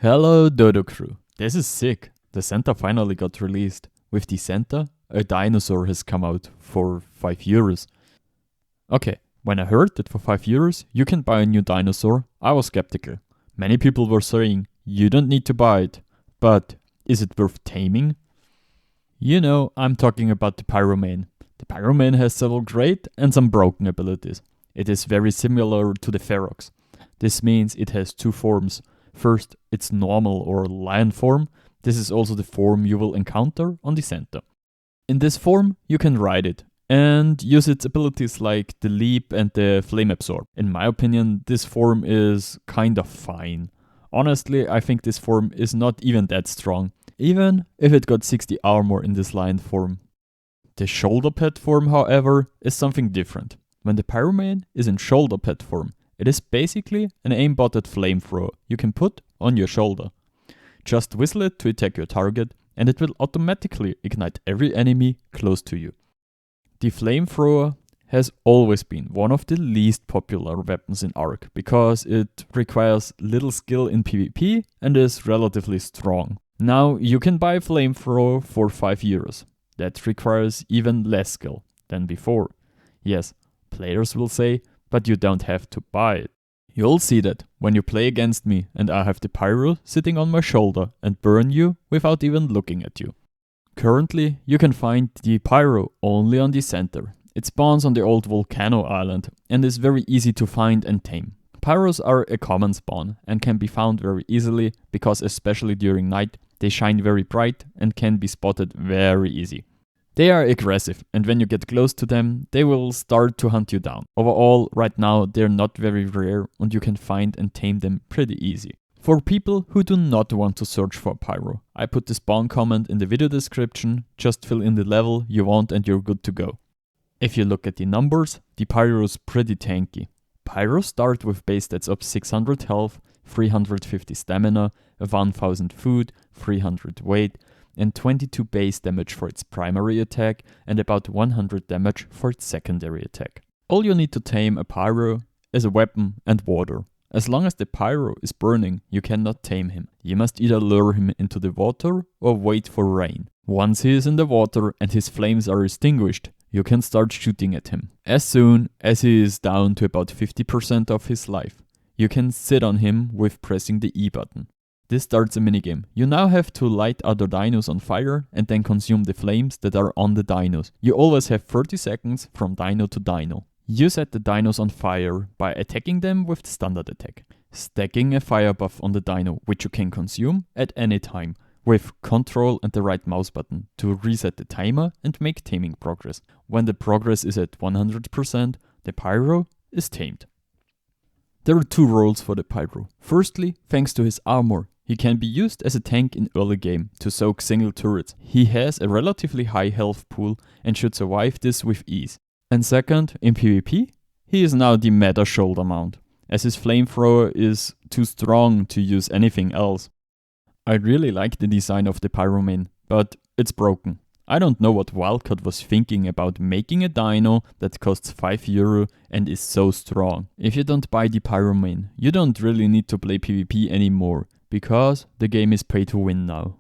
Hello Dodo crew, this is sick. The Center finally got released. With the Center, a dinosaur has come out for €5. Okay, when I heard that for €5 you can buy a new dinosaur, I was skeptical. Many people were saying, you don't need to buy it, but is it worth taming? You know, I'm talking about the Pyromane. The Pyromane has several great and some broken abilities. It is very similar to the Ferox. This means it has two forms. First, its normal or lion form. This is also the form you will encounter on the Center. In this form, you can ride it and use its abilities like the leap and the flame absorb. In my opinion, this form is kind of fine. Honestly, I think this form is not even that strong, even if it got 60 armor in this lion form. The shoulder pad form, however, is something different. When the Pyromane is in shoulder pad form, it is basically an aimbotted flamethrower you can put on your shoulder. Just whistle it to attack your target and it will automatically ignite every enemy close to you. The flamethrower has always been one of the least popular weapons in ARK because it requires little skill in PvP and is relatively strong. Now you can buy a flamethrower for €5. That requires even less skill than before. Yes, players will say, but you don't have to buy it. You'll see that when you play against me and I have the pyro sitting on my shoulder and burn you without even looking at you. Currently, you can find the pyro only on the Center. It spawns on the old volcano island and is very easy to find and tame. Pyros are a common spawn and can be found very easily because especially during night they shine very bright and can be spotted very easy. They are aggressive and when you get close to them, they will start to hunt you down. Overall, right now they're not very rare and you can find and tame them pretty easy. For people who do not want to search for pyro, I put the spawn comment in the video description, just fill in the level you want and you're good to go. If you look at the numbers, the pyro is pretty tanky. Pyros start with base stats of 600 health, 350 stamina, 1000 food, 300 weight, and 22 base damage for its primary attack and about 100 damage for its secondary attack. All you need to tame a pyro is a weapon and water. As long as the pyro is burning, you cannot tame him. You must either lure him into the water or wait for rain. Once he is in the water and his flames are extinguished, you can start shooting at him. As soon as he is down to about 50% of his life, you can sit on him with pressing the E button. This starts a minigame. You now have to light other dinos on fire and then consume the flames that are on the dinos. You always have 30 seconds from dino to dino. You set the dinos on fire by attacking them with the standard attack, stacking a fire buff on the dino which you can consume at any time with Ctrl and the right mouse button to reset the timer and make taming progress. When the progress is at 100%, the pyro is tamed. There are two roles for the pyro. Firstly, thanks to his armor, he can be used as a tank in early game to soak single turrets. He has a relatively high health pool and should survive this with ease. And second, in PvP, he is now the meta shoulder mount, as his flamethrower is too strong to use anything else. I really like the design of the Pyromane, but it's broken. I don't know what Wildcat was thinking about making a dino that costs €5 and is so strong. If you don't buy the Pyromane, you don't really need to play PvP anymore, because the game is pay to win now.